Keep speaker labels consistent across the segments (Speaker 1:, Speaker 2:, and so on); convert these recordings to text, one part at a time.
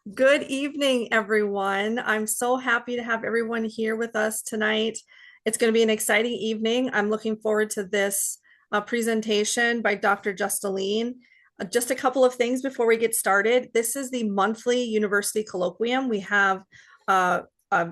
Speaker 1: Good evening, everyone. I'm so happy to have everyone here with us tonight. It's going to be an exciting evening. I'm looking forward to this presentation by Dr. Justilien. Just a couple of things before we get started. This is the monthly university colloquium. We have a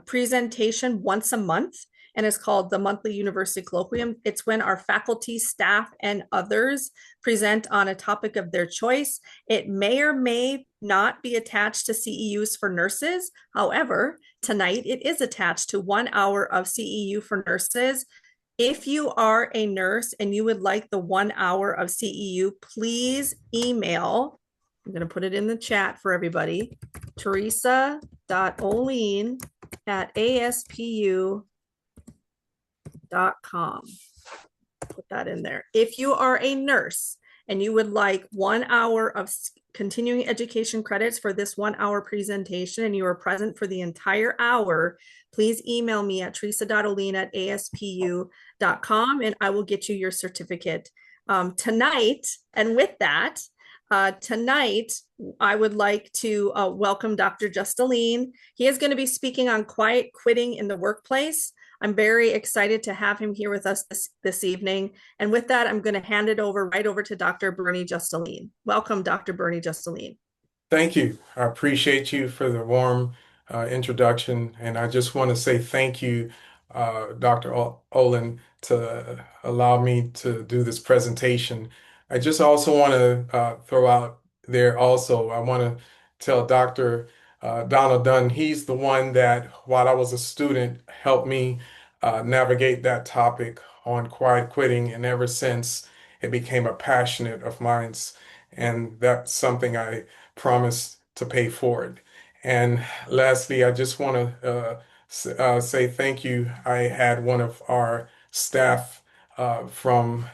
Speaker 1: presentation once a month, and it's called the monthly university colloquium. It's when our faculty, staff, and others present on a topic of their choice. It may or may not be attached to CEUs for nurses. However, tonight it is attached to 1 hour of CEU for nurses. If you are a nurse and you would like the 1 hour of CEU, please email. I'm going to put it in the chat for everybody. Teresa.oleen@aspu.com. Put that in there. If you are a nurse and you would like 1 hour of continuing education credits for this 1 hour presentation and you are present for the entire hour, please email me at teresa.oleen@aspu.com and I will get you your certificate tonight. And with that, tonight, I would like to welcome Dr. Justilien. He is going to be speaking on quiet quitting in the workplace. I'm very excited to have him here with us this evening. And with that, I'm going to hand it right over to Dr. Bernie Justilien. Welcome, Dr. Bernie Justilien.
Speaker 2: Thank you. I appreciate you for the warm introduction. And I just want to say thank you, Dr. Olin, to allow me to do this presentation. I just also want to throw out there also, I want to tell Dr. Donald Dunn, he's the one that, while I was a student, helped me navigate that topic on quiet quitting. And ever since, it became a passionate of mine. And that's something I promised to pay forward. And lastly, I just want to say thank you. I had one of our staff from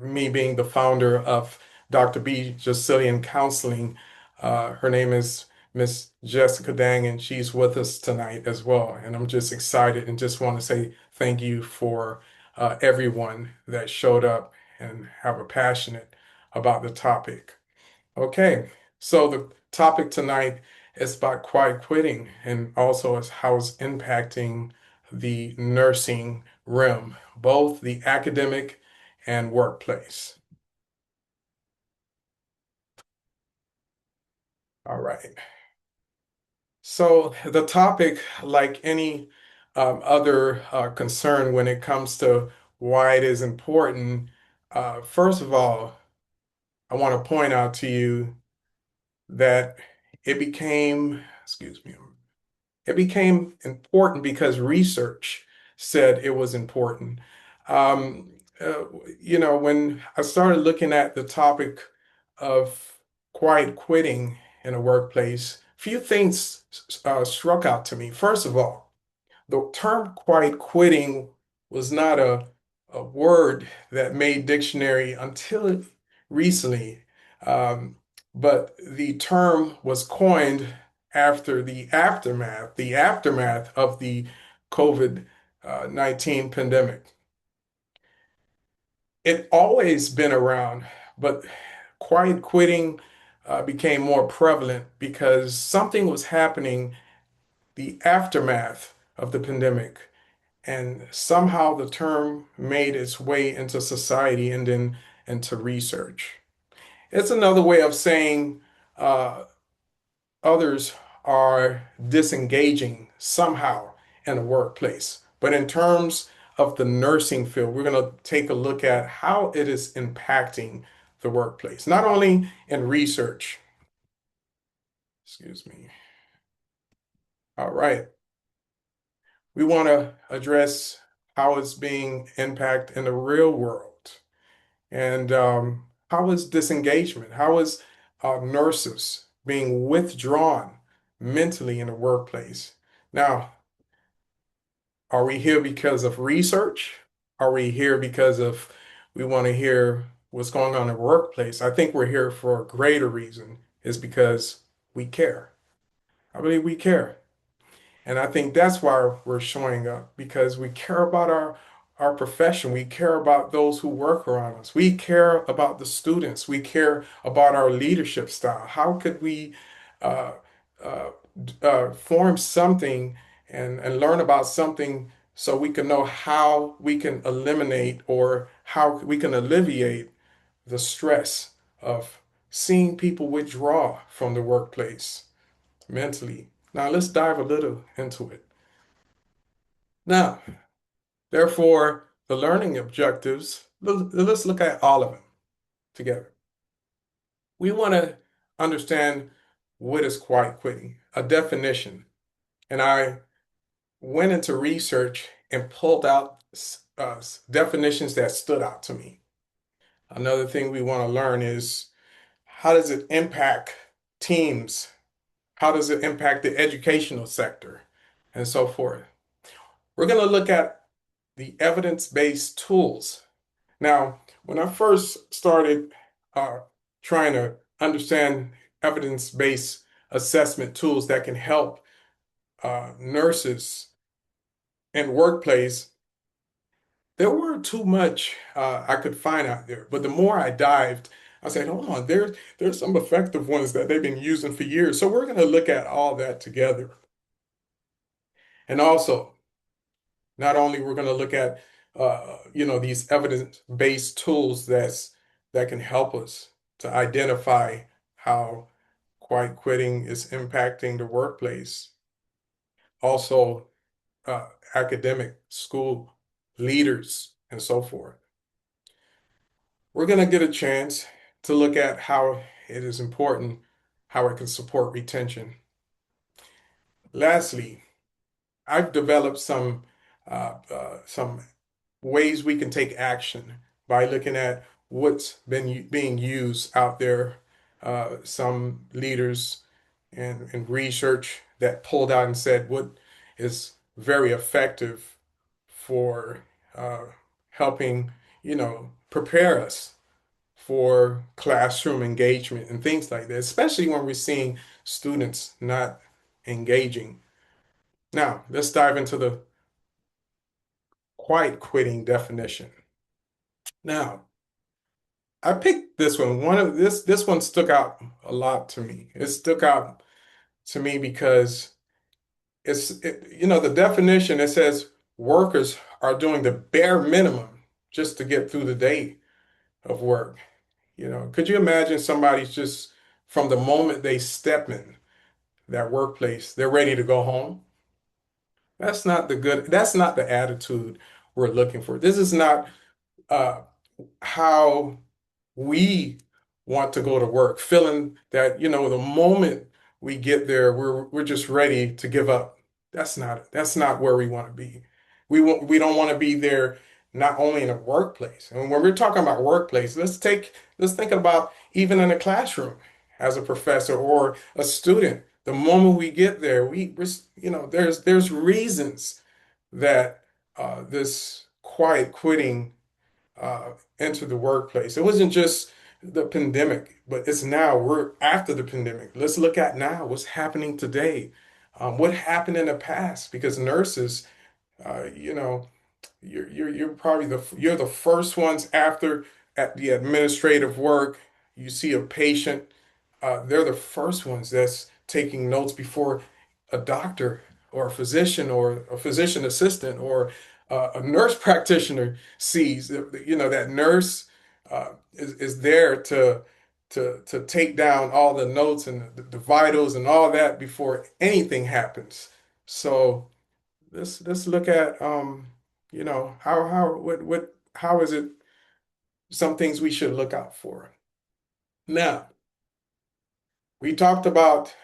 Speaker 2: me being the founder of Dr. B. Justilien Counseling. Her name is Miss Jessica Dang, and she's with us tonight as well. And I'm just excited and just want to say thank you for everyone that showed up and have a passionate about the topic. Okay, so the topic tonight is about quiet quitting and also as how it's impacting the nursing realm, both the academic and workplace. All right. So the topic, like any other concern when it comes to why it is important, first of all, I want to point out to you that it became, excuse me, it became important because research said it was important. Um, uh, when I started looking at the topic of quiet quitting in a workplace, few things struck out to me. First of all, the term quiet quitting was not a word that made dictionary until recently. Um, but the term was coined after the aftermath of the COVID-19 pandemic. It always been around, but quiet quitting became more prevalent because something was happening the aftermath of the pandemic. And somehow the term made its way into society and then into research. It's another way of saying uh, others are disengaging somehow in a workplace. But in terms of the nursing field, we're going to take a look at how it is impacting the workplace, not only in research. Excuse me. All right. We want to address how it's being impacted in the real world. And how is disengagement? How is nurses being withdrawn mentally in the workplace? Now, are we here because of research? Are we here because of we want to hear what's going on in the workplace? I think we're here for a greater reason, is because we care. I believe we care. And I think that's why we're showing up because we care about our profession. We care about those who work around us. We care about the students. We care about our leadership style. How could we uh, uh, form something and learn about something so we can know how we can eliminate or how we can alleviate the stress of seeing people withdraw from the workplace mentally. Now, let's dive a little into it. Now, therefore, the learning objectives, let's look at all of them together. We want to understand what is quiet quitting, a definition. And I went into research and pulled out definitions that stood out to me. Another thing we want to learn is how does it impact teams? How does it impact the educational sector? And so forth. We're going to look at the evidence-based tools. Now, when I first started uh, trying to understand evidence-based assessment tools that can help nurses in workplace, there weren't too much I could find out there. But the more I dived, I said, hold on, there's some effective ones that they've been using for years. So we're going to look at all that together. And also, not only we're going to look at these evidence-based tools that can help us to identify how quiet quitting is impacting the workplace. Also, academic school leaders and so forth. We're going to get a chance to look at how it is important, how it can support retention. Lastly, I've developed some ways we can take action by looking at what's been being used out there. Some leaders and research that pulled out and said what is very effective for helping, prepare us for classroom engagement and things like that, especially when we're seeing students not engaging. Now, let's dive into the quiet quitting definition. Now, I picked this one. This one stuck out a lot to me. It stuck out to me because the definition, it says workers are doing the bare minimum just to get through the day of work. Could you imagine somebody's just from the moment they step in that workplace, they're ready to go home? That's not the attitude we're looking for. This is not uh, how we want to go to work, feeling that, the moment we get there, we're just ready to give up. That's not where we want to be. We don't want to be there not only in a workplace. And when we're talking about workplace, let's think about even in a classroom as a professor or a student. The moment we get there, there's reasons that this quiet quitting uh, into the workplace. It wasn't just the pandemic, but it's now. We're after the pandemic. Let's look at now what's happening today. What happened in the past? Because nurses, you know, you're probably you're the first ones after at the administrative work. You see a patient, they're the first ones that's taking notes before a doctor or a physician or a physician assistant or a nurse practitioner sees. That nurse is there to take down all the notes and the vitals and all that before anything happens. So let's look at how is it some things we should look out for. Now, we talked about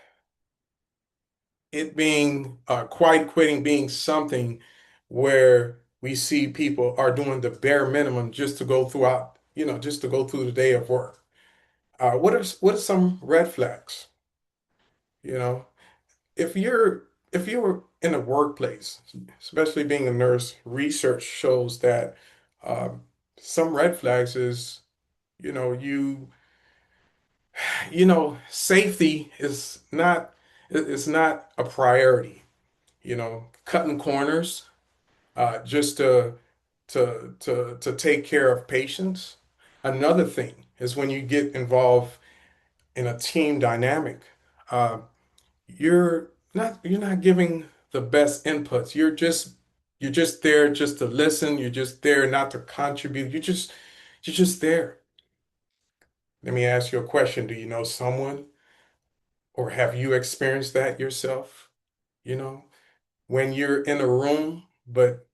Speaker 2: it being quiet quitting being something where we see people are doing the bare minimum just to go throughout, just to go through the day of work. What are some red flags? You know, if you're in a workplace, especially being a nurse, research shows that um, some red flags is, you know, safety is not a priority. Cutting corners just to take care of patients. Another thing is when you get involved in a team dynamic. uh, you're not giving the best inputs. You're just there just to listen. You're just there not to contribute. You're just there. Let me ask you a question. Do you know someone or have you experienced that yourself? You know, when you're in a room, but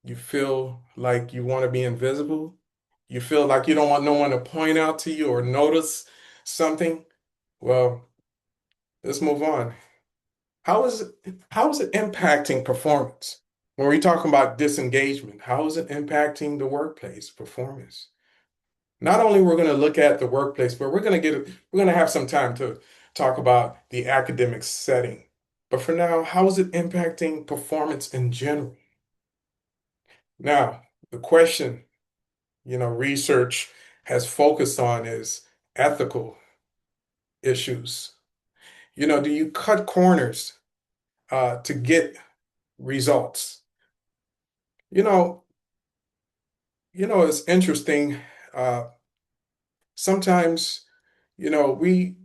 Speaker 2: you feel like you want to be invisible, you feel like you don't want no one to point out to you or notice something. Well, let's move on. How is it impacting performance? When we talk about disengagement, how is it impacting the workplace performance? Not only we're going to look at the workplace, but we're going to have some time to talk about the academic setting. But for now, how is it impacting performance in general? Now, the question, research has focused on is ethical issues. Do you cut corners to get results? You know, it's interesting. Uh, Sometimes, we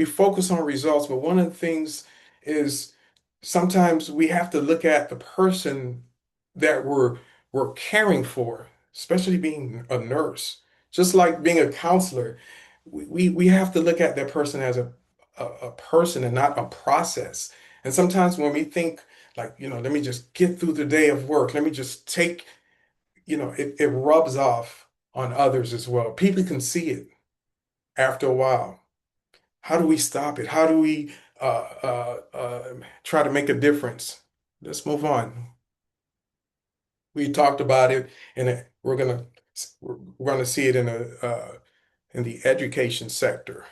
Speaker 2: focus on results, but one of the things is sometimes we have to look at the person that we're caring for, especially being a nurse, just like being a counselor. We have to look at that person as a person and not a process. And sometimes when we think like, let me just get through the day of work, let me just take, it rubs off on others as well. People can see it after a while. How do we stop it? How do we try to make a difference? Let's move on. We talked about it, and we're gonna see it in the education sector.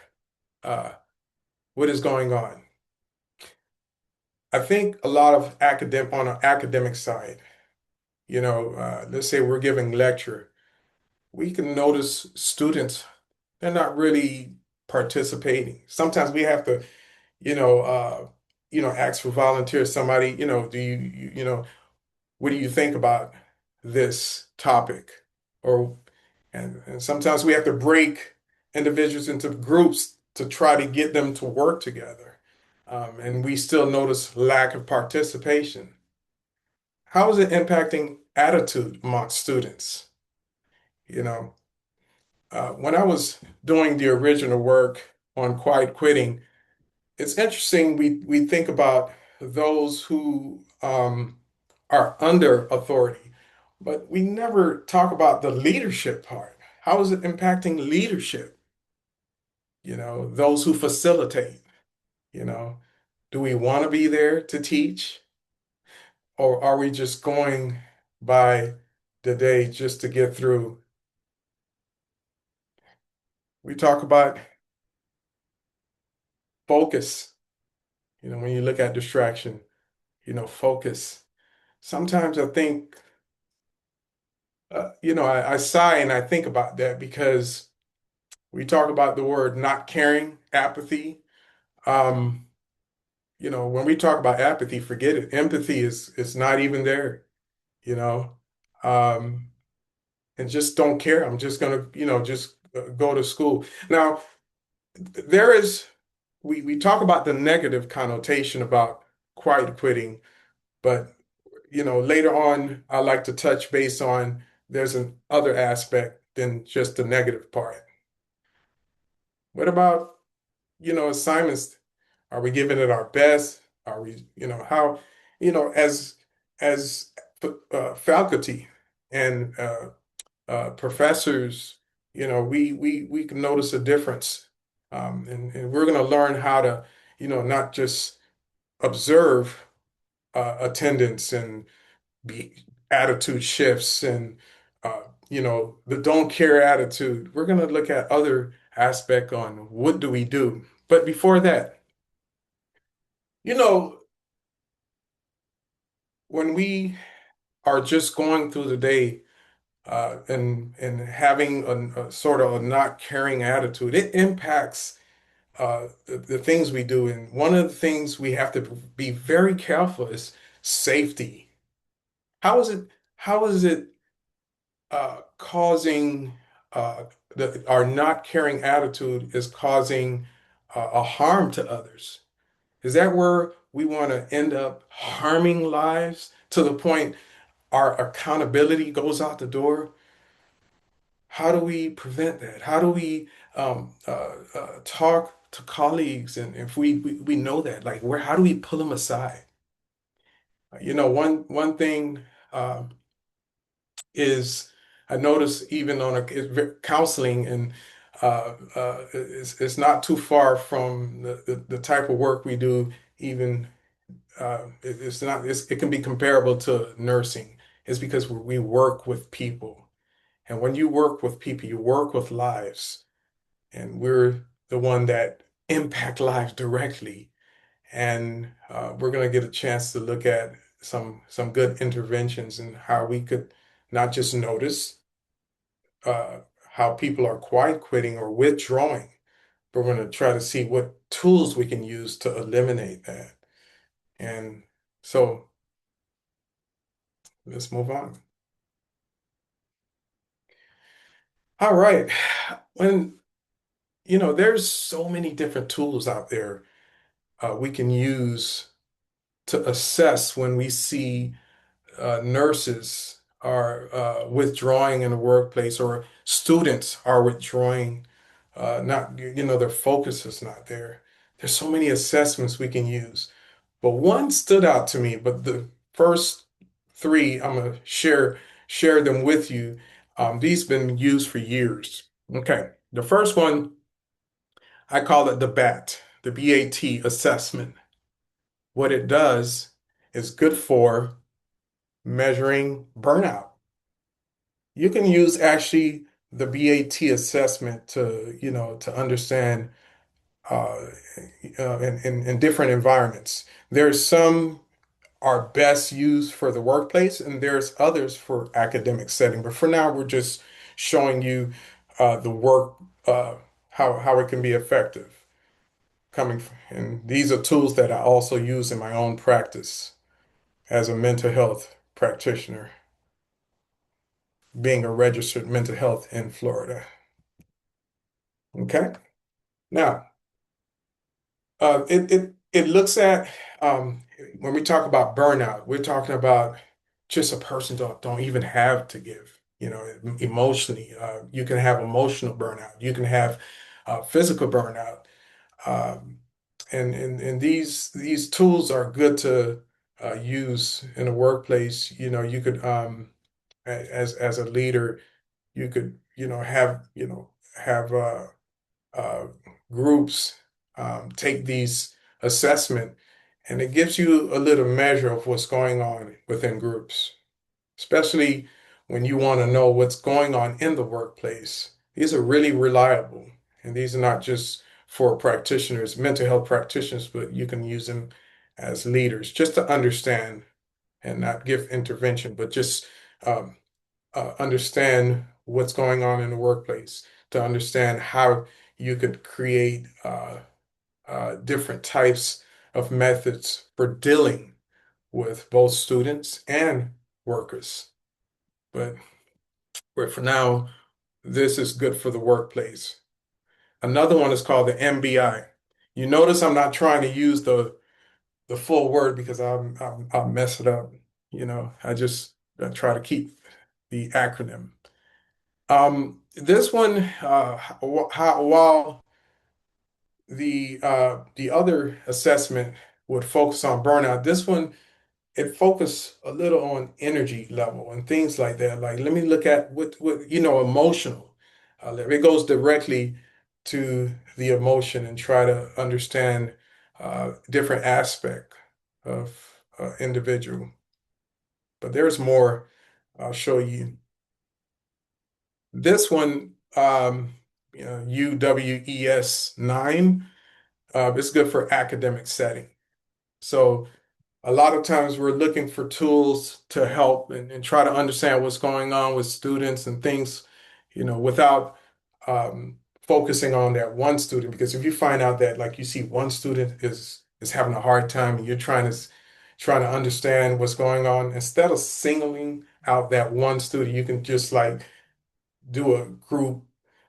Speaker 2: Uh, what is going on? I think a lot of academic on an academic side, let's say we're giving lecture, we can notice students, they're not really participating. Sometimes we have to, you know, uh, ask for volunteers. Somebody, do what do you think about this topic? Or and sometimes we have to break individuals into groups to try to get them to work together. And we still notice lack of participation. How is it impacting attitude amongst students? You know, when I was doing the original work on quiet quitting, it's interesting we think about those who are under authority, but we never talk about the leadership part. How is it impacting leadership? Those who facilitate, you know, do we want to be there to teach, or are we just going by the day just to get through? We talk about focus, when you look at distraction, focus. Sometimes I think, I sigh and I think about that because we talk about the word not caring, apathy. Um, when we talk about apathy, forget it. Empathy is not even there, you know. Um, and just don't care. I'm just gonna, just go to school. Now, there is we talk about the negative connotation about quiet quitting, but later on, I like to touch base on there's an other aspect than just the negative part. What about, assignments? Are we giving it our best? Are we, how, as faculty and professors, we can notice a difference. And we're going to learn how to, not just observe attendance and be attitude shifts and the don't care attitude. We're going to look at other aspect on what do we do. But before that, you know, when we are just going through the day and having a sort of a not caring attitude, it impacts the things we do. And one of the things we have to be very careful is safety. How is it? How is it causing uh, our not caring attitude is causing a harm to others? Is that where we want to end up harming lives to the point our accountability goes out the door? How do we prevent that? How do we talk to colleagues, and if we know that, like, where how do we pull them aside? One thing is I notice even on counseling, and it's not too far from the type of work we do. Even it's not it can be comparable to nursing. It's because we work with people, and when you work with people, you work with lives, and we're the one that impact lives directly. And we're going to get a chance to look at some good interventions and how we could not just notice uh, how people are quiet quitting or withdrawing, but we're going to try to see what tools we can use to eliminate that. And so let's move on. All right. When, there's so many different tools out there we can use to assess when we see nurses are withdrawing in the workplace, or students are withdrawing, not, their focus is not there. There's so many assessments we can use, but one stood out to me. But the first three, I'm gonna share them with you. These been used for years. Okay, the first one, I call it the BAT assessment. What it does is good for measuring burnout. You can use actually the BAT assessment to, to understand uh, in different environments. There's some are best used for the workplace, and there's others for academic setting. But for now, we're just showing you the work, how it can be effective. And these are tools that I also use in my own practice as a mental health practitioner, being a registered mental health in Florida. Okay. Now, it looks at when we talk about burnout, we're talking about just a person don't even have to give. Emotionally, you can have emotional burnout. You can have physical burnout, um, and these tools are good to use in the workplace. You could as a leader, you could have uh, groups take these assessment, and it gives you a little measure of what's going on within groups, especially when you want to know what's going on in the workplace. These are really reliable, and these are not just for practitioners, mental health practitioners, but you can use them as leaders just to understand and not give intervention, but just um, understand what's going on in the workplace, to understand how you could create different types of methods for dealing with both students and workers. But for now, this is good for the workplace. Another one is called the MBI. You notice I'm not trying to use the full word because I'll mess it up. I try to keep the acronym. This one, while the other assessment would focus on burnout, this one it focused a little on energy level and things like that. Like, let me look at what emotional. It goes directly to the emotion and try to understand different aspect of individual. But there's more. I'll show you. This one, UWES 9, is good for academic setting. So a lot of times we're looking for tools to help and try to understand what's going on with students and things, without focusing on that one student. Because if you find out that, like, you see one student is having a hard time, and you're trying to understand what's going on, instead of singling out that one student, you can just like do a group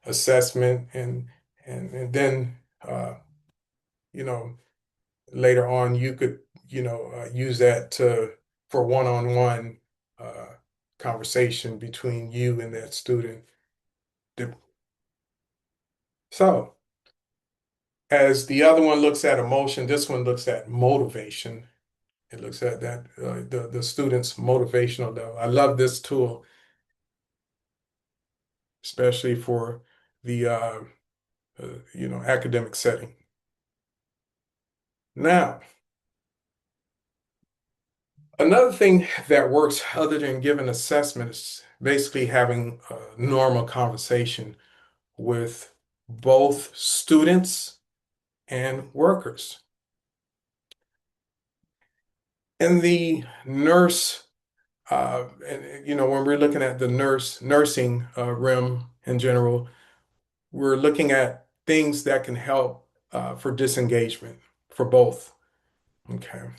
Speaker 2: assessment, and then you know, later on you could, use that to for one-on-one uh, conversation between you and that student. So, as the other one looks at emotion, this one looks at motivation. It looks at that the student's motivational level. I love this tool, especially for the academic setting. Now, another thing that works other than giving assessment is basically having a normal conversation with both students and workers. In the nurse, and when we're looking at the nursing realm in general, we're looking at things that can help for disengagement for both. Okay.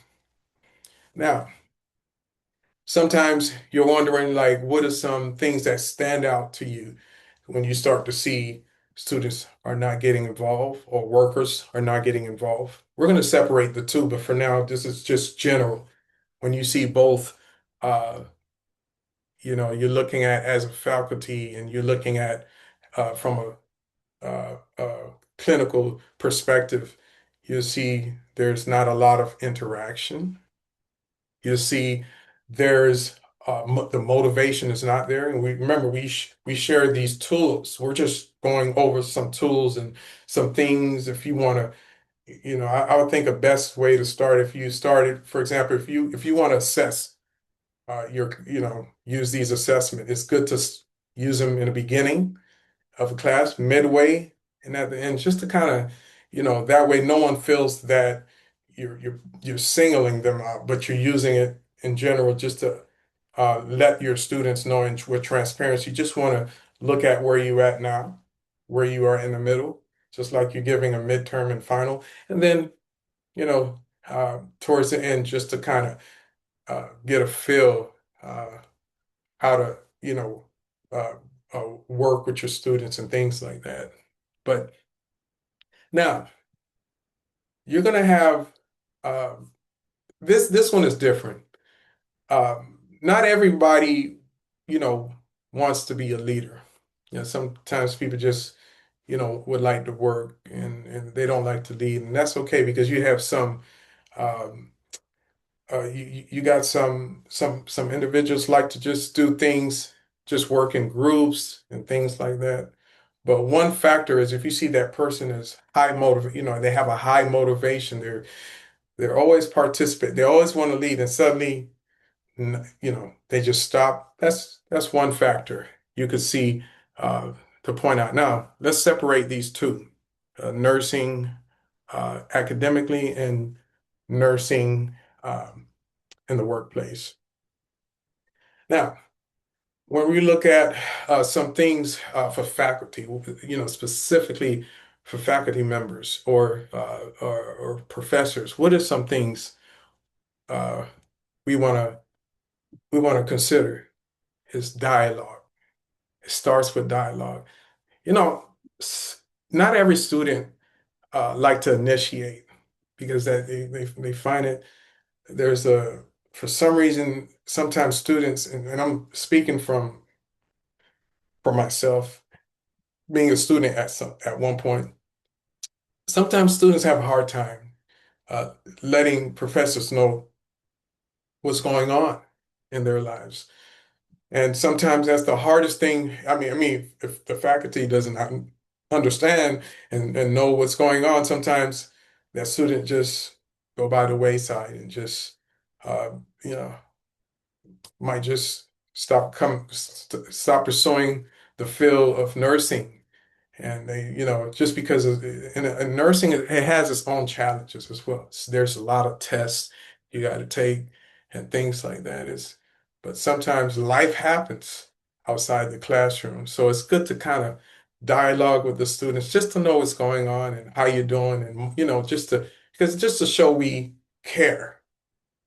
Speaker 2: Now, sometimes you're wondering, like, what are some things that stand out to you when you start to see students are not getting involved or workers are not getting involved? We're going to separate the two, but for now, this is just general. When you see both, uh, you're looking at as a faculty and you're looking at from a clinical perspective, you see there's not a lot of interaction. You see there's the motivation is not there. And we remember we share these tools. We're just going over some tools and some things. If you want to, I would think a best way to start if you started, for example, if you want to assess use these assessment. It's good to use them in the beginning of a class, midway, and at the end, just to kind of, that way no one feels that you're singling them out, but you're using it in general just to let your students know with transparency. You just want to look at where you at now, where you are in the middle, just like you're giving a midterm and final, and then towards the end, just to kind of get a feel how to uh, work with your students and things like that. But now you're going to have uh, this one is different. Not everybody, wants to be a leader. Sometimes people just, would like to work and they don't like to lead, and that's okay because you have some um, you got some individuals like to just do things, just work in groups and things like that. But one factor is if you see that person is high motive, they have a high motivation. They're always participate. They always want to lead, and suddenly, they just stop. That's one factor you could see to point out. Now, let's separate these two: nursing academically and nursing. In the workplace. Now, when we look at some things for faculty, specifically for faculty members or professors, what are some things uh, we want to we want to consider? Is dialogue. It starts with dialogue. You know, not every student like to initiate because that they find it there's a for some reason sometimes students and I'm speaking for myself being a student at one point, sometimes students have a hard time uh, letting professors know what's going on in their lives. And sometimes that's the hardest thing. I mean, if the faculty doesn't understand and know what's going on, sometimes that student just go by the wayside and just uh, you know might just stop pursuing the field of nursing. And they, just because in nursing, it has its own challenges as well. There's a lot of tests you got to take and things like that. But sometimes life happens outside the classroom. So it's good to kind of dialogue with the students just to know what's going on and how you're doing. And, because just to show we care.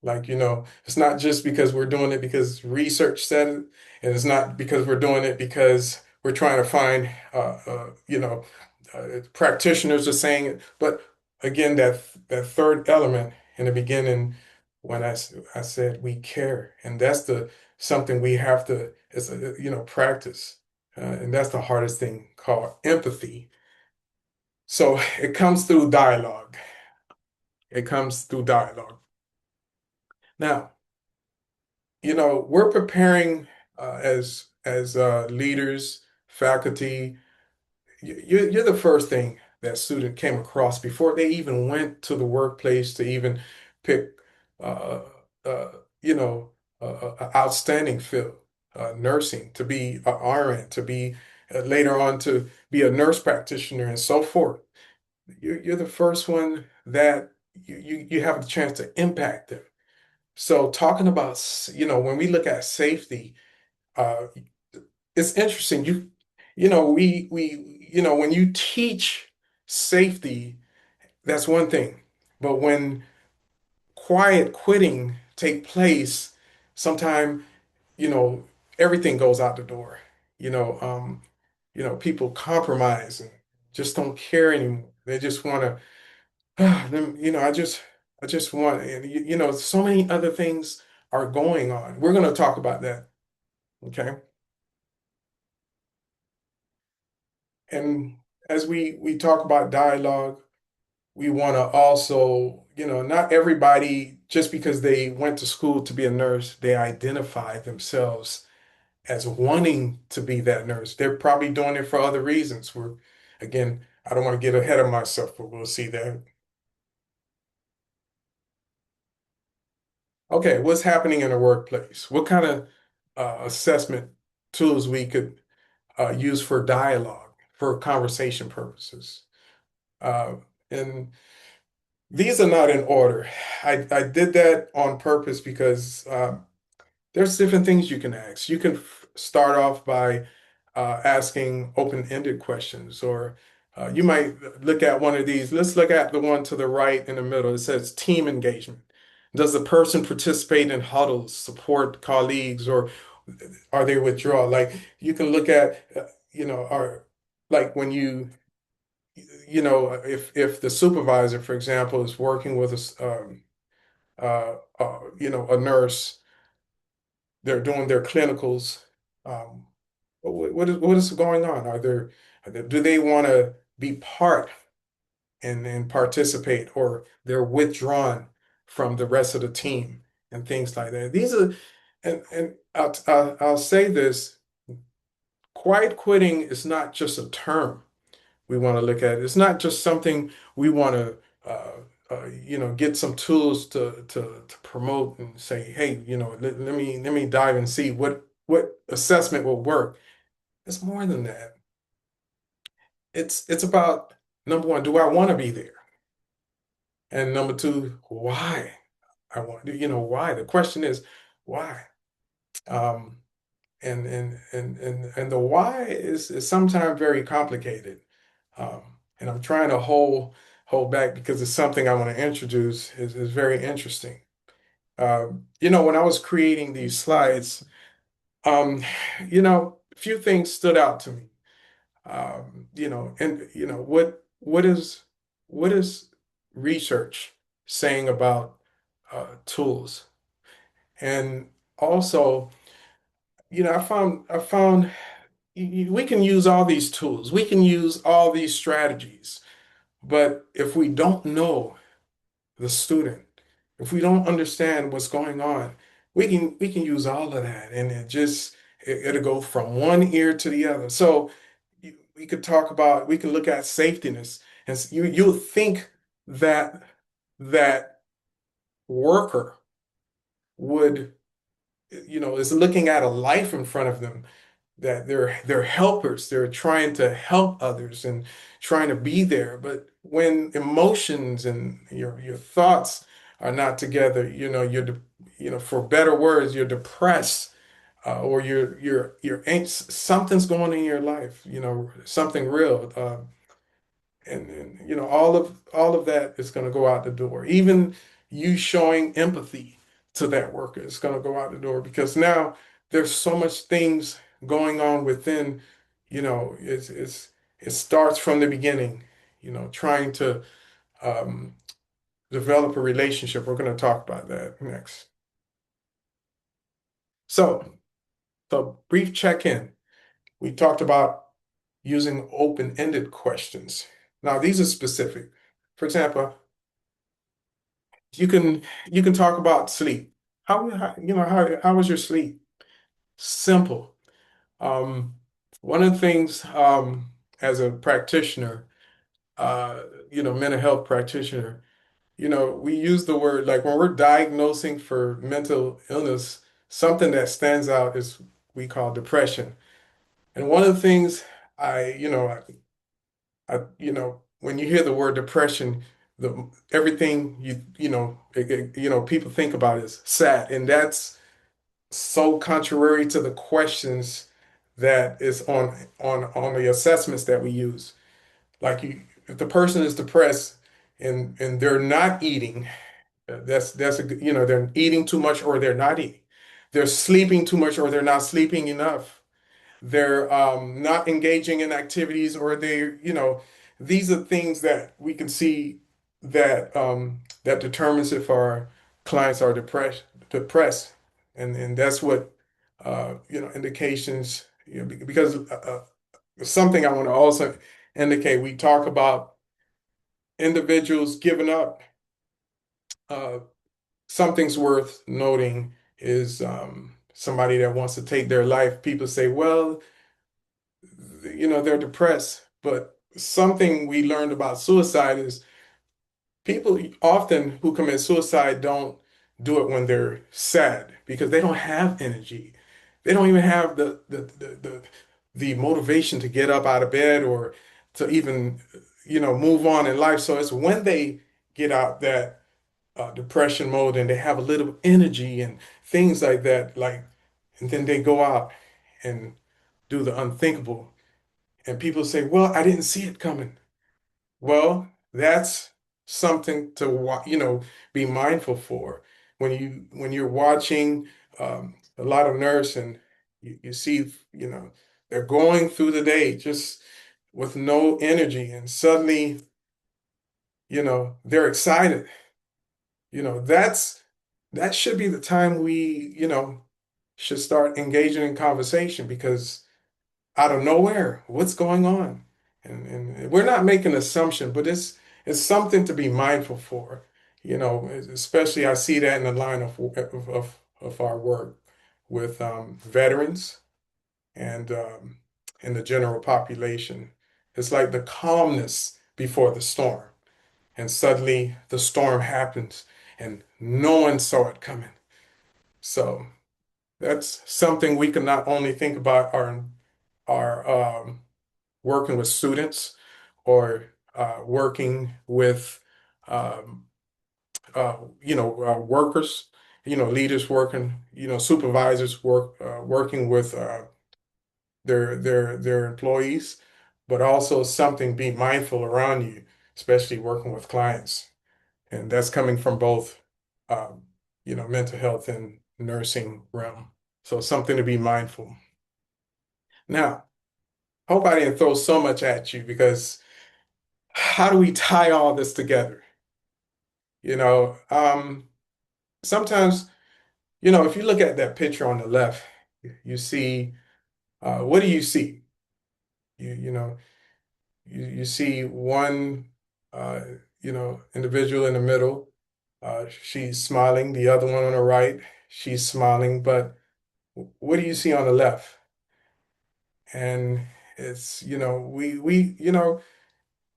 Speaker 2: Like, it's not just because we're doing it because research said it, and it's not because we're doing it because we're trying to find, practitioners are saying it, but again, that third element in the beginning when I said we care, and that's the something we have to it's a, practice, and that's the hardest thing called empathy. So it comes through dialogue. It comes through dialogue. Now, we're preparing as leaders, faculty. You're the first thing that student came across before they even went to the workplace to even pick, uh, uh, you know, outstanding field, nursing, to be a RN, to be later on to be a nurse practitioner and so forth. You're the first one that you have the chance to impact them. So talking about, when we look at safety, uh, it's interesting. When you teach safety, that's one thing. But when quiet quitting take place, sometimes, you know, everything goes out the door. You know, um, people compromise and just don't care anymore. They just want to, I just want, and so many other things are going on. We're going to talk about that. Okay. And as we talk about dialogue, we want to also, not everybody, just because they went to school to be a nurse, they identify themselves as wanting to be that nurse. They're probably doing it for other reasons. Again, I don't want to get ahead of myself, but we'll see that. Okay, what's happening in the workplace? What kind of assessment tools we could use for dialogue, for conversation purposes? Uh, and these are not in order. I did that on purpose because there's different things you can ask. You can start off by asking open-ended questions, or you might look at one of these. Let's look at the one to the right in the middle. It says team engagement. Does the person participate in huddles, support colleagues, or are they withdraw? Like you can look at, are like when if the supervisor, for example, is working with a nurse, they're doing their clinicals. Um, what is going on? Do they want to be part and participate, or they're withdrawn from the rest of the team and things like that? And I'll say this: quiet quitting is not just a term we want to look at. It's not just something we want to, get some tools to promote and say, hey, let me dive and see what assessment will work. It's more than that. It's about number one, do I want to be there? And number two, why I want, why? The question is why? Um, and the why is sometimes very complicated. Um, and I'm trying to hold back because it's something I want to introduce is very interesting. When I was creating these slides, a few things stood out to me. And what is research saying about tools? And also, I found we can use all these tools, we can use all these strategies, but if we don't know the student, if we don't understand what's going on, we can use all of that, and it'll go from one ear to the other. So we can look at safetiness, and you'll think that that worker would, is looking at a life in front of them, that they're helpers. They're trying to help others and trying to be there. But when emotions and your thoughts are not together, for better words, you're depressed, or you're anxious. Something's going on in your life, something real. And all of that is going to go out the door. Even you showing empathy to that worker is going to go out the door, because now there's so much things going on within. It starts from the beginning, trying to um, develop a relationship. We're going to talk about that next. So, the brief check-in. We talked about using open-ended questions. Now, these are specific. For example, you can you can talk about sleep. How was your sleep? Simple. Um, One of the things as a practitioner, uh, mental health practitioner, we use the word like when we're diagnosing for mental illness, something that stands out is we call depression. And one of the things when you hear the word depression, everything people think about is sad, and that's so contrary to the questions that is on the assessments that we use. Like if the person is depressed and they're not eating, that's they're eating too much or they're not eating. They're sleeping too much or they're not sleeping enough. They're not engaging in activities or these are things that we can see that determines if our clients are depressed, and that's what indications, because something I want to also indicate, we talk about individuals giving up. Uh, Something's worth noting is somebody that wants to take their life. People say, well, they're depressed. But something we learned about suicide is people often who commit suicide don't do it when they're sad because they don't have energy. They don't even have the motivation to get up out of bed or to even, move on in life. So it's when they get out that depression mode and they have a little energy and things like that, and then they go out and do the unthinkable. And people say, well, I didn't see it coming. Well, that's something to be mindful for when you're watching a lot of nurse and you see they're going through the day just with no energy and suddenly they're excited. That should be the time we should start engaging in conversation because out of nowhere, what's going on? And we're not making an assumption, but it's something to be mindful for. Especially I see that in the line of our work with veterans and in the general population. It's like the calmness before the storm, and suddenly the storm happens, and no one saw it coming. So that's something we can not only think about our working with students or working with um, workers, leaders working, supervisors working with their employees, but also something be mindful around you, especially working with clients, and that's coming from both um, mental health and nursing realm. So something to be mindful. Now, hope I didn't throw so much at you because how do we tie all this together? You know, um, Sometimes, if you look at that picture on the left, you see, what do you see? You know, you see one, uh, individual in the middle. She's smiling. The other one on the right, she's smiling. But what do you see on the left? And it's,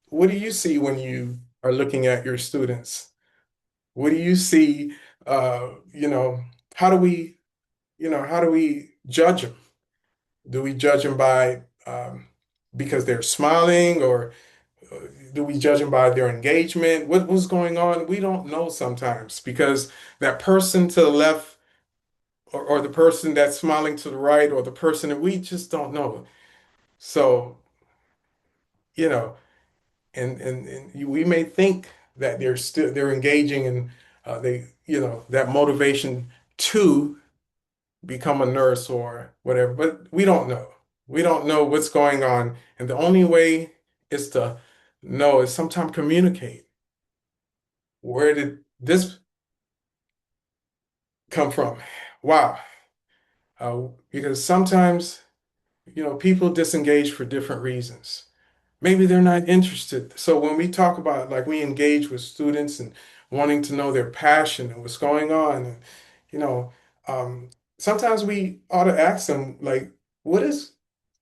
Speaker 2: what do you see when you are looking at your students? What do you see? Uh, you know, how do we, how do we judge them? Do we judge them by because they're smiling, or uh, do we judge them by their engagement? What's going on? We don't know sometimes because that person to the left, or the person that's smiling to the right, or the person that we just don't know. So, you know, and we may think that they're engaging and they, that motivation to become a nurse or whatever, but we don't know. We don't know what's going on. And the only way is to know is sometimes communicate. Where did this come from? Wow. Because sometimes, people disengage for different reasons. Maybe they're not interested. So when we talk about like we engage with students and wanting to know their passion and what's going on, and you know, um, sometimes we ought to ask them like, what is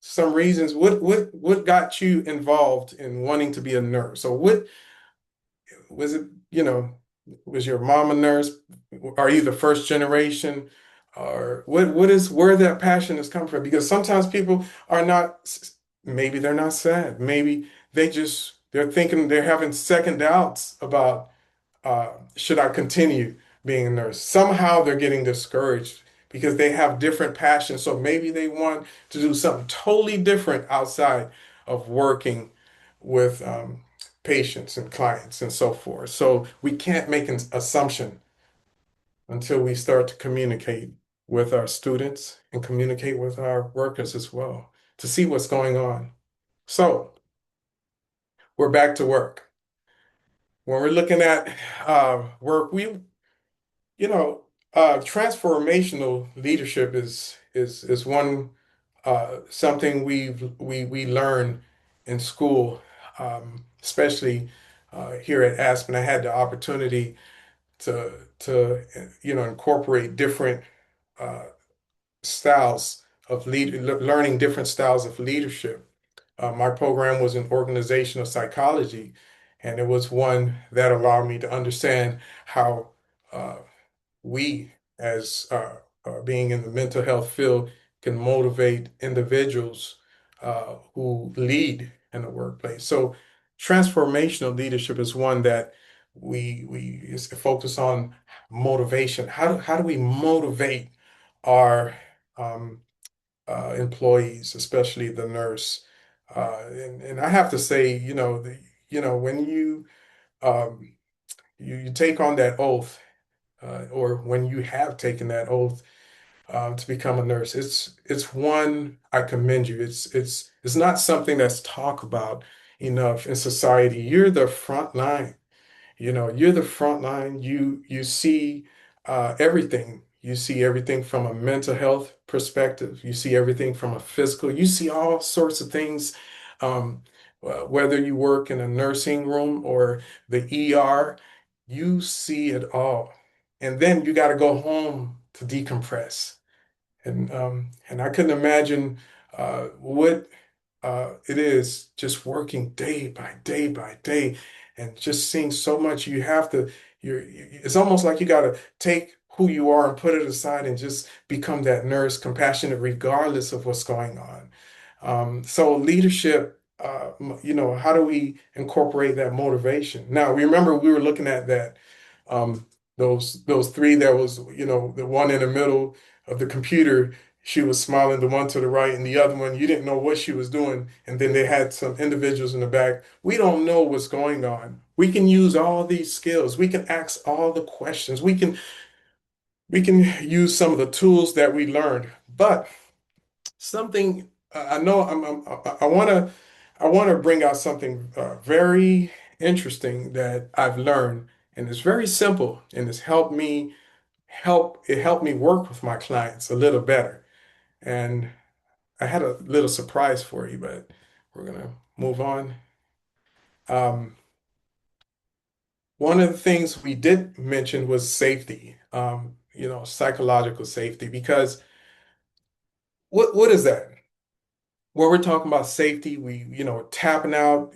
Speaker 2: some reasons? What got you involved in wanting to be a nurse? Or what was it? Was your mom a nurse? Are you the first generation? Or what is where that passion has come from? Because sometimes people are not, maybe they're not sad. Maybe they're thinking they're having second doubts about should I continue being a nurse? Somehow they're getting discouraged because they have different passions. So maybe they want to do something totally different outside of working with patients and clients and so forth. So we can't make an assumption until we start to communicate with our students and communicate with our workers as well to see what's going on. So we're back to work. When we're looking at work, you know, transformational leadership is one something we learn in school, especially here at Aspen. I had the opportunity to incorporate different uh, styles of learning different styles of leadership. My program was in organizational psychology, and it was one that allowed me to understand how uh, we, as being in the mental health field, can motivate individuals who lead in the workplace. So, transformational leadership is one that we is focus on motivation. How do we motivate our um, employees, especially the nurse? And I have to say, when um, you take on that oath, or when you have taken that oath to become a nurse, it's one I commend you. It's not something that's talked about enough in society. You're the front line. You're the front line. You see everything. You see everything from a mental health perspective. You see everything from a physical. You see all sorts of things. Um, whether you work in a nursing room or the ER, you see it all. And then you got to go home to decompress. And I couldn't imagine what it is just working day by day by day and just seeing so much. It's almost like you got to take who you are and put it aside and just become that nurse, compassionate regardless of what's going on. So leadership, how do we incorporate that motivation? Now, remember we were looking at that um, those three. That was, the one in the middle of the computer. She was smiling, the one to the right, and the other one, you didn't know what she was doing. And then they had some individuals in the back. We don't know what's going on. We can use all these skills. We can ask all the questions. We can use some of the tools that we learned. But something I know I want to bring out something very interesting that I've learned, and it's very simple, and it's helped me work with my clients a little better. And I had a little surprise for you, but we're gonna move on. Um, One of the things we did mention was safety, psychological safety, because what is that? When we're talking about safety, tapping out,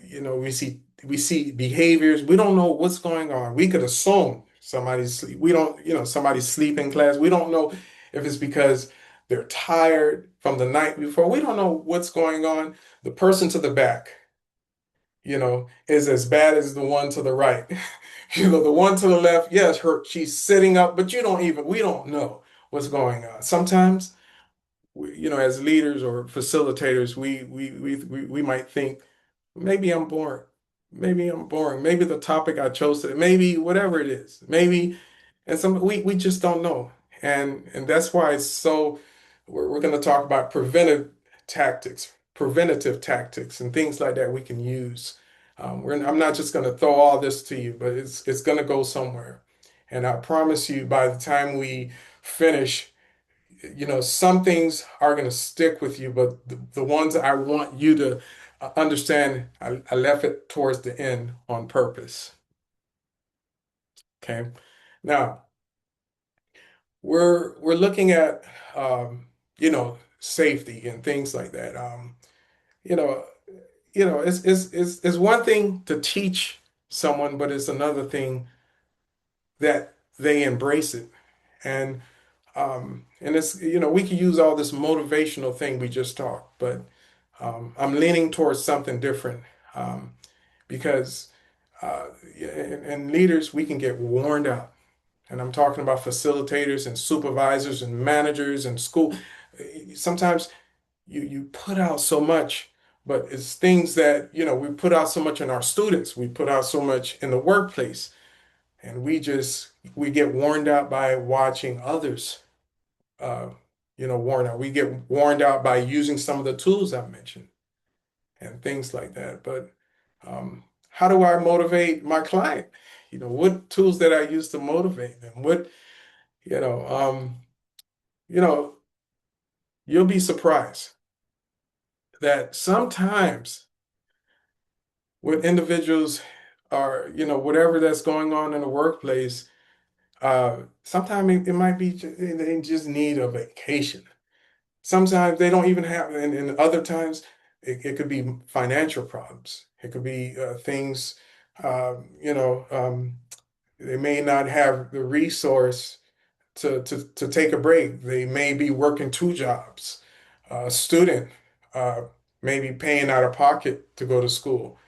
Speaker 2: we see behaviors. We don't know what's going on. We could assume somebody's sleep. We don't, somebody's sleep in class. We don't know if it's because they're tired from the night before. We don't know what's going on. The person to the back, is as bad as the one to the right. The one to the left, yes, she's sitting up, but we don't know what's going on. Sometimes as leaders or facilitators, we might think, maybe I'm boring. Maybe I'm boring. Maybe the topic I chose today, maybe whatever it is, maybe, and we just don't know. And that's why we're going to talk about preventative tactics and things like that we can use I'm not just going to throw all this to you, but it's going to go somewhere. And I promise you, by the time we finish, some things are going to stick with you, but the ones I want you to understand, I left it towards the end on purpose. Okay. Now we're looking at safety and things like that. You know, it's one thing to teach someone, but it's another thing that they embrace it. And it's, we can use all this motivational thing we just talked, but I'm leaning towards something different um, because and leaders, we can get worn out. And I'm talking about facilitators and supervisors and managers and school. Sometimes you put out so much, but it's things that, we put out so much in our students, we put out so much in the workplace, and we get worn out by watching others uh, worn out. We get worn out by using some of the tools I mentioned and things like that. But how do I motivate my client? What tools that I use to motivate them? You know, um, you know, you'll be surprised that sometimes with individuals are, whatever that's going on in the workplace, sometimes it might be they just need a vacation. Sometimes they don't even have, and other times it could be financial problems. It could be things, they may not have the resource to take a break. They may be working two jobs. A student uh, may be paying out of pocket to go to school.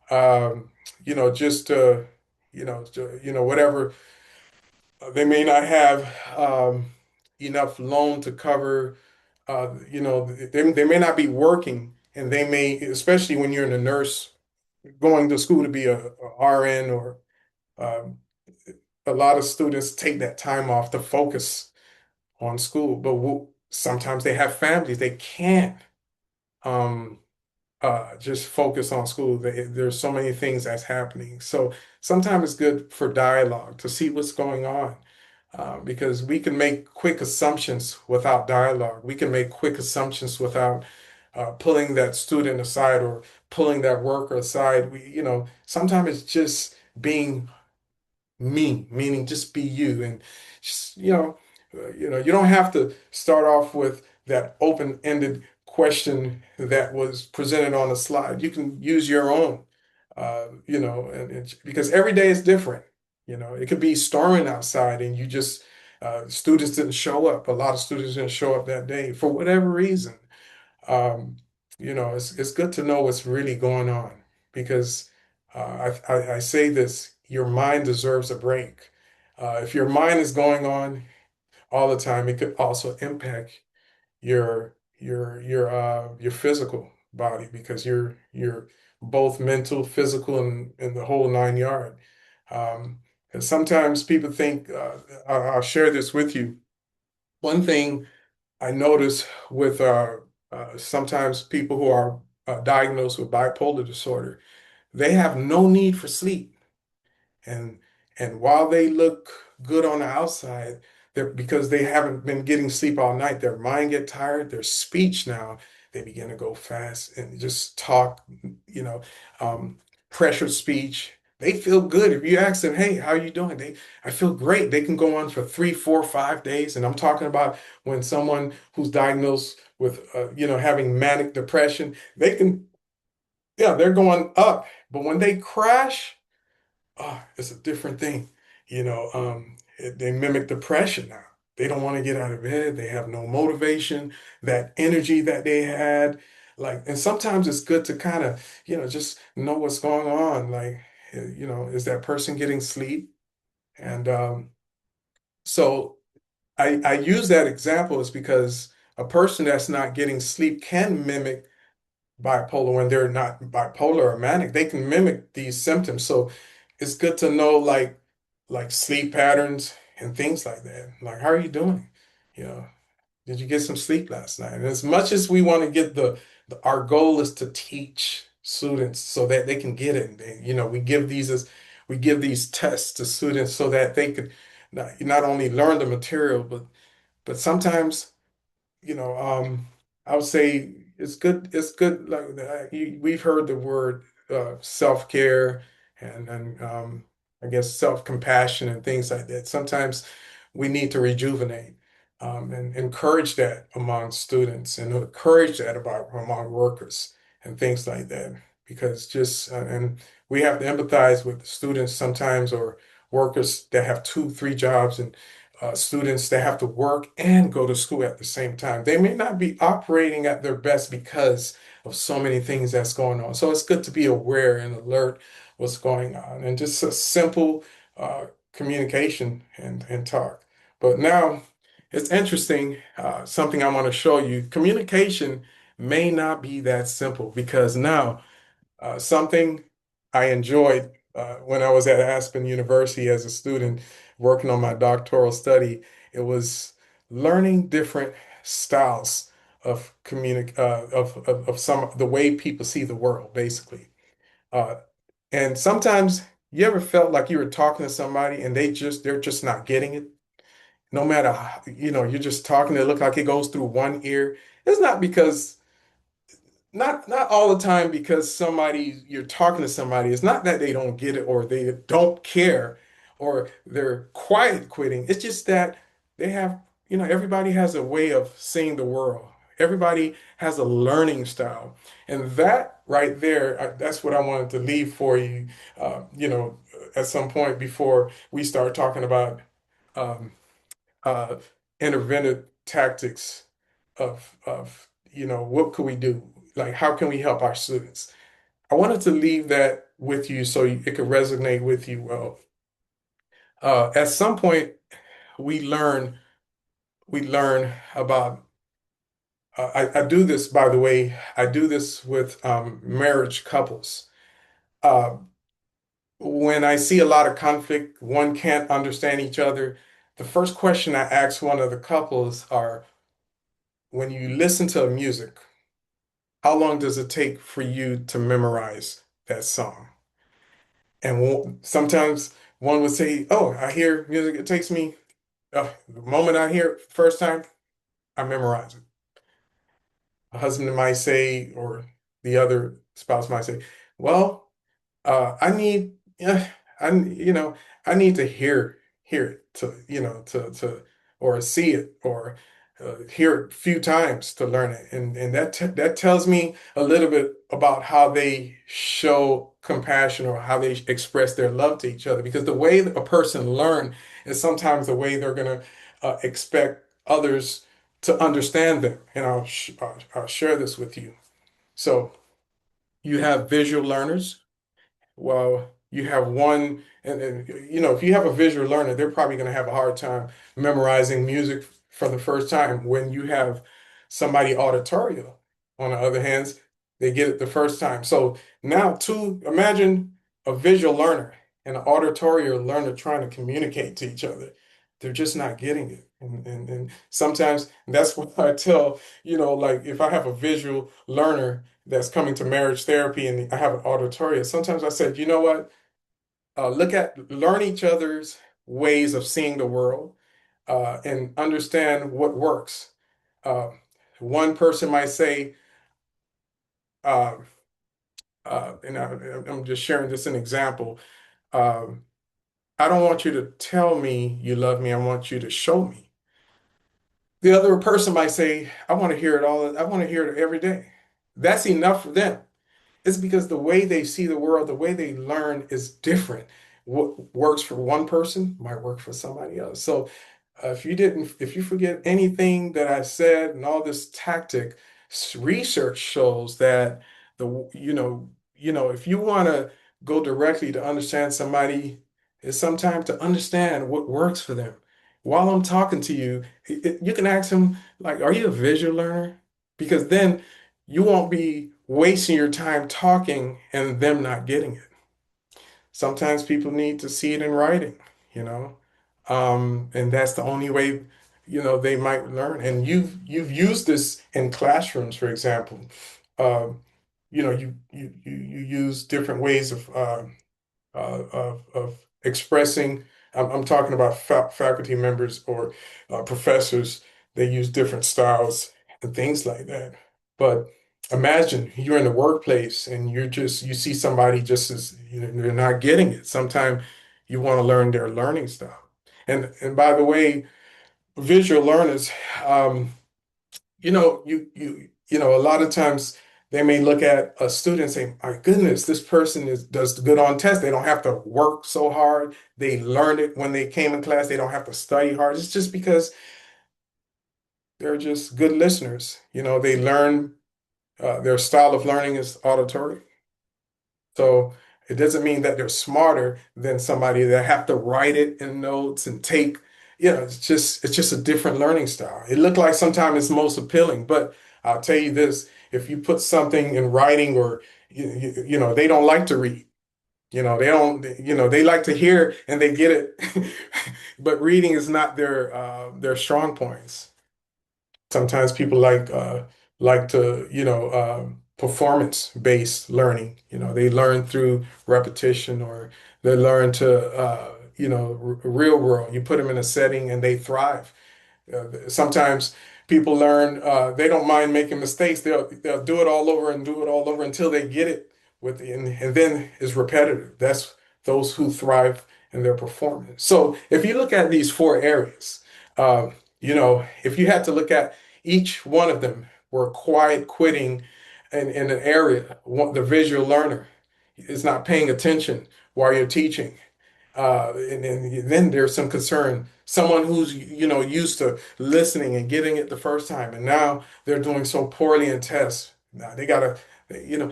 Speaker 2: Just whatever. They may not have enough loan to cover. They may not be working, and they may, especially when you're in a nurse going to school to be a RN, or um, a lot of students take that time off to focus on school. But sometimes they have families; they can't um, just focus on school. There's so many things that's happening. So sometimes it's good for dialogue to see what's going on. Because we can make quick assumptions without dialogue. We can make quick assumptions without pulling that student aside or pulling that worker aside. Sometimes it's just being me, meaning just be you, and just, you don't have to start off with that open-ended question that was presented on the slide. You can use your own, because every day is different. It could be storming outside, and students didn't show up. A lot of students didn't show up that day for whatever reason. Um, it's good to know what's really going on because I say this, your mind deserves a break. If your mind is going on all the time, it could also impact your physical body because you're both mental, physical, and the whole nine yard. And sometimes people think I'll share this with you. One thing I notice with sometimes people who are diagnosed with bipolar disorder, they have no need for sleep. And and while they look good on the outside, because they haven't been getting sleep all night, their mind get tired, their speech now, they begin to go fast and just talk, you know, um, pressured speech. They feel good. If you ask them, hey, how are you doing? I feel great. They can go on for 3, 4, 5 days. And I'm talking about when someone who's diagnosed with, having manic depression, yeah, they're going up. But when they crash, it's a different thing. They mimic depression now. They don't want to get out of bed. They have no motivation, that energy that they had. And sometimes it's good to kind of, just know what's going on. Is that person getting sleep? And so I use that example is because a person that's not getting sleep can mimic bipolar when they're not bipolar or manic. They can mimic these symptoms. So it's good to know like sleep patterns and things like that. Like, how are you doing? You know, did you get some sleep last night? And as much as we want to get our goal is to teach. students so that they can get it. We give we give these tests to students so that they could not only learn the material, but sometimes I would say it's good. It's good. Like we've heard the word self-care and I guess self-compassion and things like that. Sometimes we need to rejuvenate and encourage that among students and encourage that about among workers and things like that. Because just and we have to empathize with students sometimes or workers that have two, three jobs and students that have to work and go to school at the same time. They may not be operating at their best because of so many things that's going on. So it's good to be aware and alert what's going on and just a simple communication and talk. But now it's interesting, something I want to show you. Communication may not be that simple because now something I enjoyed when I was at Aspen University as a student working on my doctoral study, it was learning different styles of of some the way people see the world, basically. Uh, and sometimes you ever felt like you were talking to somebody and they're just not getting it. No matter how, you're just talking, it look like it goes through one ear. It's not because not all the time because you're talking to somebody. It's not that they don't get it or they don't care or they're quiet quitting. It's just that they have, everybody has a way of seeing the world. Everybody has a learning style. And that right there, that's what I wanted to leave for you, at some point before we start talking about um, uh, interventive tactics of what could we do? Like how can we help our students? I wanted to leave that with you so it could resonate with you well. At some point, we learn we learn about. I do this, by the way. I do this with marriage couples. Uh, when I see a lot of conflict, one can't understand each other. The first question I ask one of the couples are, when you listen to music, how long does it take for you to memorize that song? And sometimes one would say, "Oh, I hear music. It takes me the moment I hear it first time, I memorize it." A husband might say, or the other spouse might say, "Well, I need, yeah, I need to hear it to, or see it or hear it a few times to learn it." And that tells me a little bit about how they show compassion or how they express their love to each other. Because the way that a person learn is sometimes the way they're gonna expect others to understand them. And I'll share this with you. So you have visual learners. Well, you have one, and if you have a visual learner, they're probably going to have a hard time memorizing music for the first time. When you have somebody auditorial, on the other hand, they get it the first time. So now, imagine a visual learner and an auditorial learner trying to communicate to each other. They're just not getting it. And sometimes that's what I tell, like if I have a visual learner that's coming to marriage therapy and I have an auditorium, sometimes I said, you know what? Learn each other's ways of seeing the world and understand what works. Uh, one person might say, uh, I'm just sharing this an example. Um, I don't want you to tell me you love me. I want you to show me. The other person might say, I want to hear it all. I want to hear it every day. That's enough for them. It's because the way they see the world, the way they learn is different. What works for one person might work for somebody else. So if you forget anything that I said and all this tactic, research shows that if you want to go directly to understand somebody, it's sometimes to understand what works for them. While I'm talking to you, you can ask them like, "Are you a visual learner?" Because then you won't be wasting your time talking and them not getting it. Sometimes people need to see it in writing, you know, and that's the only way, they might learn. And you've used this in classrooms, for example. Um, you use different ways of expressing. I'm talking about faculty members or professors. They use different styles and things like that. But imagine you're in the workplace and you see somebody just as they're not getting it. Sometimes you want to learn their learning style. And by the way, visual learners, um, a lot of times they may look at a student and say, my goodness, this person does good on tests. They don't have to work so hard. They learned it when they came in class. They don't have to study hard. It's just because they're just good listeners. They learn, their style of learning is auditory. So it doesn't mean that they're smarter than somebody that have to write it in notes and take, it's just a different learning style. It looked like sometimes it's most appealing, but I'll tell you this, if you put something in writing or they don't like to read. They don't, they like to hear and they get it. But reading is not their strong points. Sometimes people like to, performance-based learning. They learn through repetition or they learn to real world. You put them in a setting and they thrive. Sometimes people learn, they don't mind making mistakes. They'll do it all over and do it all over until they get it and then it's repetitive. That's those who thrive in their performance. So if you look at these four areas, uh, if you had to look at each one of them, were quiet quitting in an area. The visual learner is not paying attention while you're teaching. And then there's some concern. Someone who's, used to listening and getting it the first time, and now they're doing so poorly in tests. Now they gotta, you know,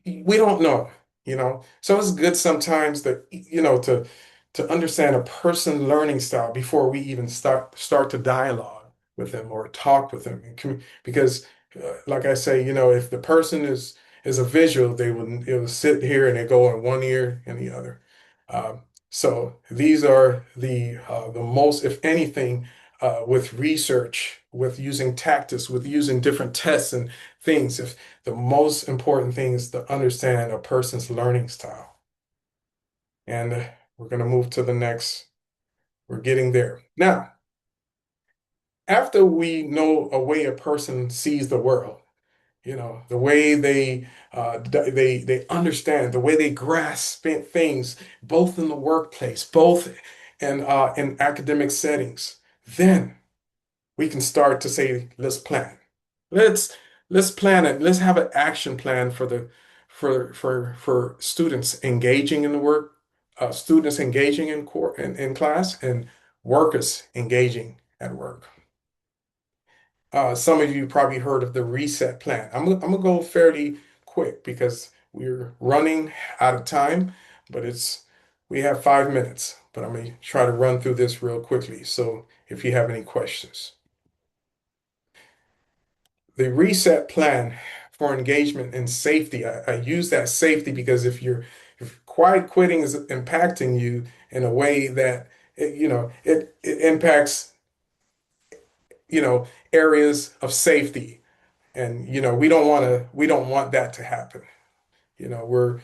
Speaker 2: we don't know. So it's good sometimes that, to understand a person learning style before we even start to dialogue with them or talk with them. Because, like I say, if the person is a visual, it will sit here and they go in one ear and the other. Um, so these are the most, if anything, with research, with using tactics, with using different tests and things. If the most important thing is to understand a person's learning style. And we're going to move to the next. We're getting there. Now, after we know a way a person sees the world, the way they understand, the way they grasp things, both in the workplace, both in academic settings, then we can start to say, let's plan. Let's let's plan it. Let's have an action plan for students engaging in the work, students engaging in class, and workers engaging at work. Some of you probably heard of the reset plan. I'm gonna go fairly quick because we're running out of time, but we have 5 minutes, but I'm gonna try to run through this real quickly. So if you have any questions. The reset plan for engagement and safety. I use that safety because if quiet quitting is impacting you in a way that it impacts areas of safety, and we don't want that to happen. We're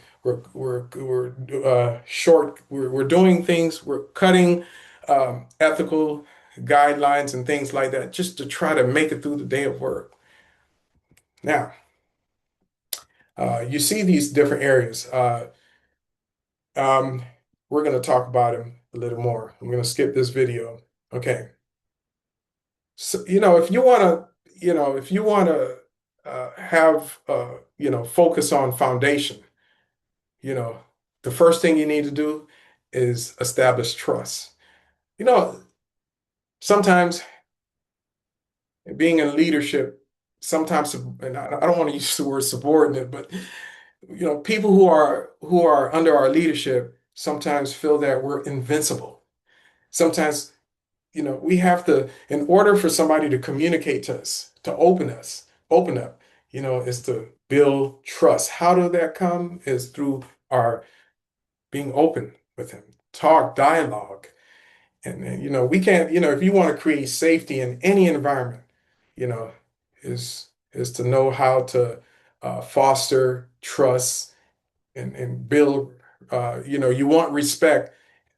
Speaker 2: doing things, we're cutting ethical guidelines and things like that just to try to make it through the day of work. Now, you see these different areas. Um, we're going to talk about them a little more. I'm going to skip this video. Okay. So, if you want to have, focus on foundation, you know, the first thing you need to do is establish trust. You know, sometimes being in leadership, sometimes, and I don't want to use the word subordinate, but people who are under our leadership sometimes feel that we're invincible. Sometimes, we have to, in order for somebody to communicate to us, to open up, is to build trust. How did that come? Is through our being open with them, talk, dialogue. And we can't, if you want to create safety in any environment, you know, is to know how to foster trust and build, you want respect.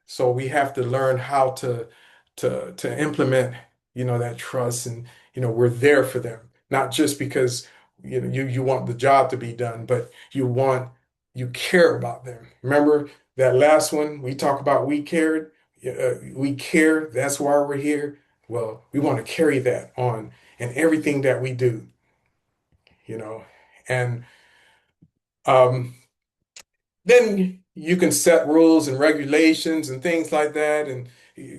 Speaker 2: So we have to learn how to implement, that trust, and we're there for them, not just because you want the job to be done, but you care about them. Remember that last one we talked about, we cared, we care. That's why we're here. Well, we want to carry that on in everything that we do, you know, and um, then you can set rules and regulations and things like that. And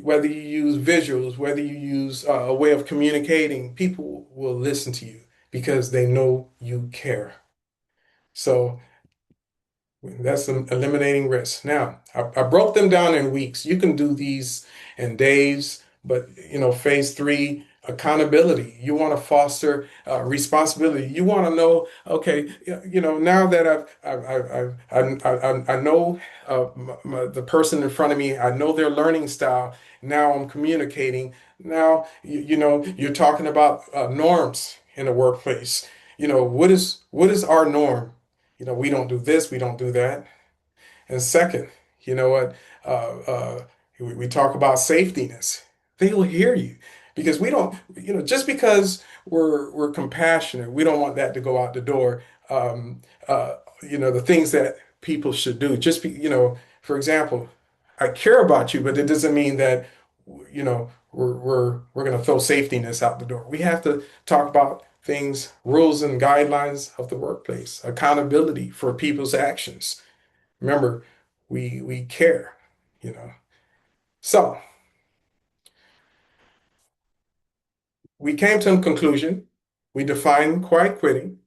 Speaker 2: whether you use visuals, whether you use a way of communicating, people will listen to you because they know you care. So that's eliminating risk. Now, I broke them down in weeks. You can do these in days, but phase three, accountability. You want to foster responsibility. You want to know, okay, now that I know the person in front of me, I know their learning style. Now I'm communicating. Now, you're talking about norms in the workplace. What is our norm? We don't do this, we don't do that. And second, you know what? We talk about safetiness. They will hear you because we don't, just because we're compassionate, we don't want that to go out the door. The things that people should do. For example, I care about you, but it doesn't mean that, we're going to throw safetiness out the door. We have to talk about things, rules and guidelines of the workplace, accountability for people's actions. Remember, we care, you know. So we came to a conclusion. We define quiet quitting.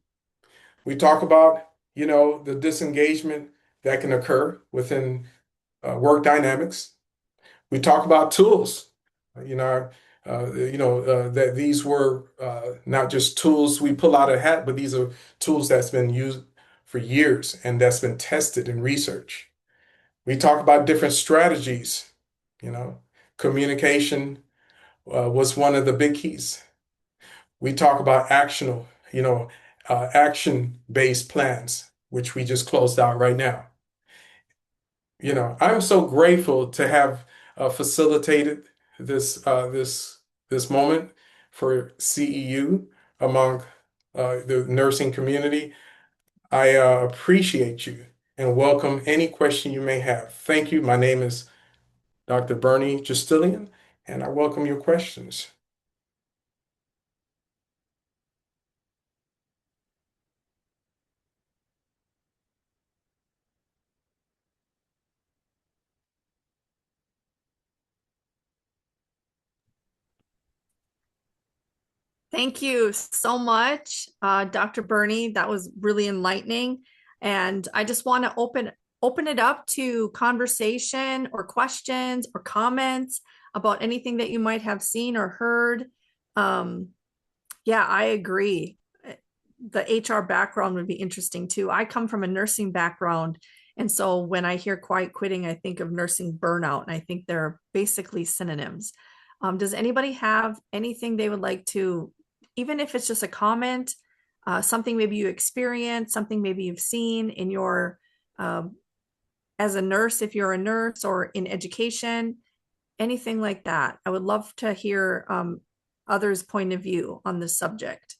Speaker 2: We talk about, the disengagement that can occur within work dynamics. We talk about tools. You know, that these were not just tools we pull out of a hat, but these are tools that's been used for years and that's been tested in research. We talk about different strategies. You know, communication was one of the big keys. We talk about action-based plans, which we just closed out right now. I'm so grateful to have facilitated this moment for CEU among the nursing community. I appreciate you and welcome any question you may have. Thank you. My name is Dr. Bernie Justilien, and I welcome your questions.
Speaker 1: Thank you so much, Dr. Bernie. That was really enlightening. And I just want to open it up to conversation or questions or comments about anything that you might have seen or heard. Um, yeah, I agree. The HR background would be interesting too. I come from a nursing background. And so when I hear quiet quitting, I think of nursing burnout, and I think they're basically synonyms. Does anybody have anything they would like to, even if it's just a comment, something maybe you experienced, something maybe you've seen in your, um, as a nurse, if you're a nurse or in education, anything like that? I would love to hear others' point of view on this subject.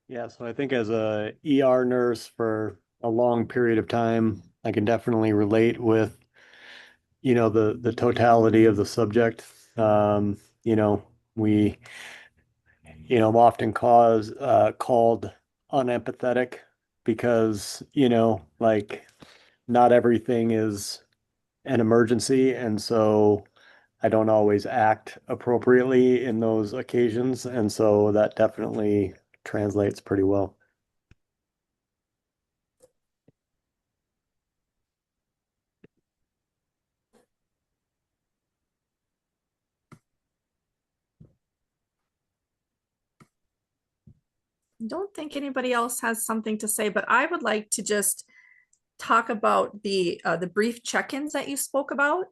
Speaker 3: Yeah, so I think as a ER nurse for a long period of time, I can definitely relate with, the totality of the subject. Um, you know, we, often called unempathetic because, like not everything is an emergency, and so I don't always act appropriately in those occasions, and so that definitely translates pretty well.
Speaker 1: Don't think anybody else has something to say, but I would like to just talk about the brief check-ins that you spoke about.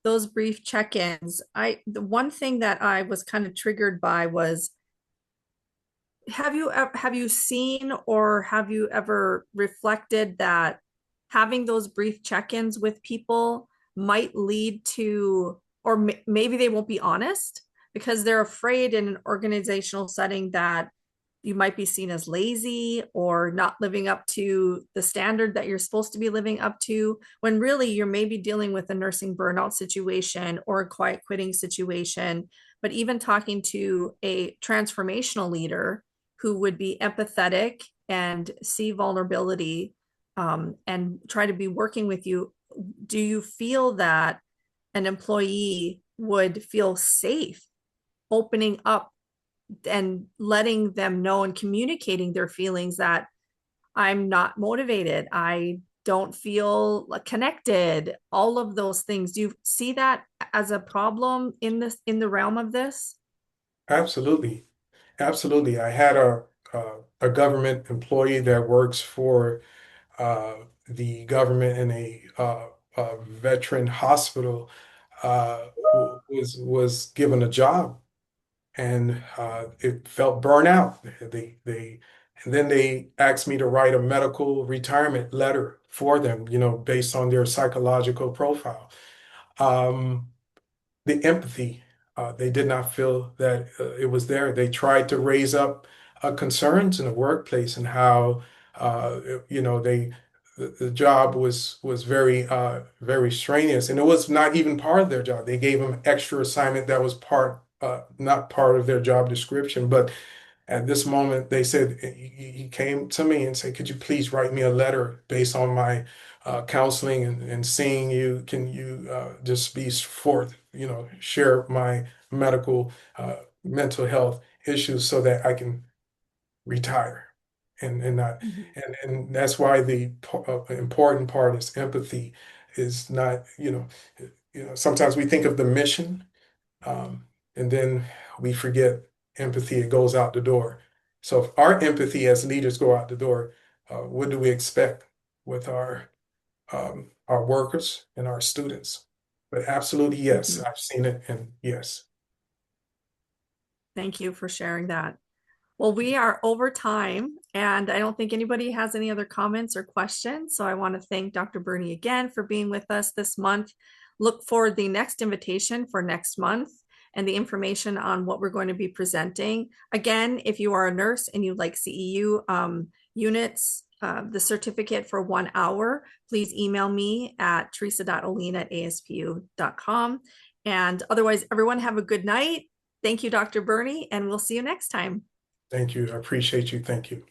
Speaker 1: Those brief check-ins. The one thing that I was kind of triggered by was, have you seen or have you ever reflected that having those brief check-ins with people might lead to, or maybe they won't be honest because they're afraid in an organizational setting that you might be seen as lazy or not living up to the standard that you're supposed to be living up to, when really you're maybe dealing with a nursing burnout situation or a quiet quitting situation. But even talking to a transformational leader who would be empathetic and see vulnerability, and try to be working with you, do you feel that an employee would feel safe opening up and letting them know and communicating their feelings that I'm not motivated, I don't feel connected, all of those things? Do you see that as a problem in the realm of this?
Speaker 2: Absolutely. Absolutely. I had a government employee that works for the government in a veteran hospital, was given a job, and it felt burnout. And then they asked me to write a medical retirement letter for them, based on their psychological profile. Um, the empathy. They did not feel that it was there. They tried to raise up concerns in the workplace and how the job was very strenuous, and it was not even part of their job. They gave them extra assignment that was not part of their job description, but at this moment, they said he came to me and said, "Could you please write me a letter based on my counseling and seeing you? Can you just be forth, share my medical, mental health issues so that I can retire and not."
Speaker 1: Mhm.
Speaker 2: And that's why the important part is empathy is not, sometimes we think of the mission, um, and then we forget empathy, it goes out the door. So if our empathy as leaders go out the door, what do we expect with our workers and our students? But absolutely, yes,
Speaker 1: Mhm.
Speaker 2: I've seen it, and yes.
Speaker 1: Thank you for sharing that. Well, we are over time, and I don't think anybody has any other comments or questions. So I want to thank Dr. Burney again for being with us this month. Look for the next invitation for next month and the information on what we're going to be presenting. Again, if you are a nurse and you like CEU units, the certificate for 1 hour, please email me at teresa.oline@aspu.com. And otherwise, everyone have a good night. Thank you, Dr. Burney, and we'll see you next time.
Speaker 2: Thank you. I appreciate you. Thank you.